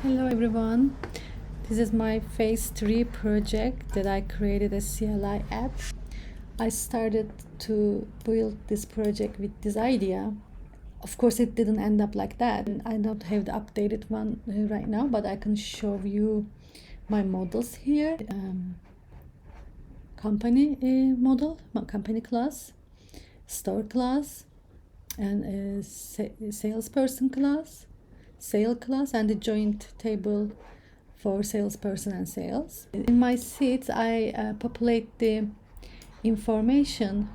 Hello everyone, this is my phase 3 project that I created a CLI app. I started to build this project with this idea. Of course it didn't end up like that. I don't have the updated one right now, but I can show you my models here. Company model, my company class, store class, and a salesperson class, sale class, and the joint table for salesperson and sales. In my seats, I populate the information,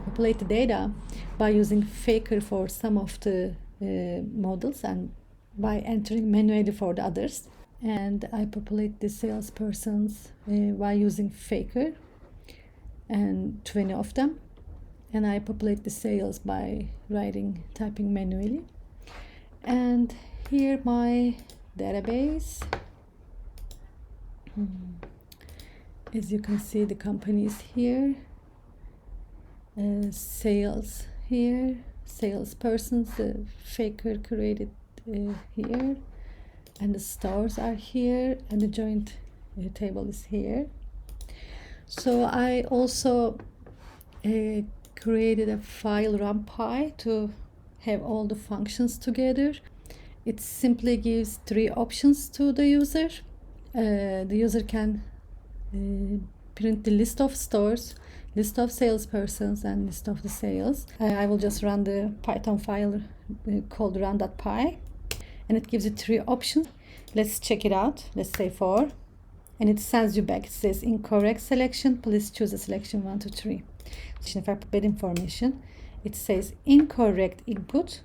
populate the data by using Faker for some of the models and by entering manually for the others. And I populate the salespersons by using Faker and 20 of them. And I populate the sales by typing manually. And here my database. As you can see, the company is here, sales here, salespersons, the Faker created here, and the stores are here, and the joint table is here. So I also created a file rumpy to have all the functions together. It simply gives 3 options to the user. The user can print the list of stores, list of salespersons, and list of the sales. I will just run the Python file called run.py, and it gives you 3 options. Let's check it out. Let's say 4, and it sends you back. It says incorrect selection. Please choose a selection 1 to 3. If I put bad information, it says incorrect input.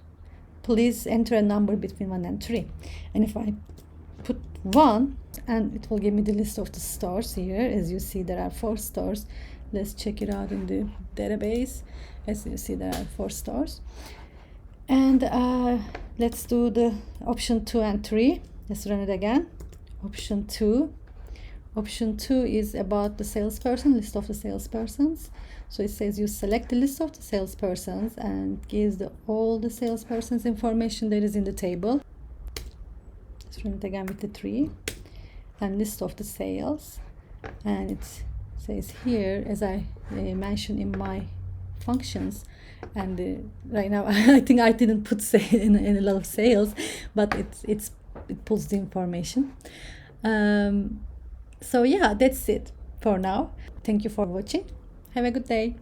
Please enter a number between 1 and 3. And if I put 1, and it will give me the list of the stores here. As you see, there are 4 stores. Let's check it out in the database. As you see, there are 4 stores. And let's do the option 2 and 3. Let's run it again. Option 2. Option 2 is about the salesperson, list of the salespersons. So it says you select the list of the salespersons and gives all the salespersons information that is in the table. Let's run it again with the 3 and list of the sales. And it says here, as I mentioned in my functions, and right now I think I didn't put in a lot of sales, but it pulls the information. So yeah, that's it for now. Thank you for watching. Have a good day.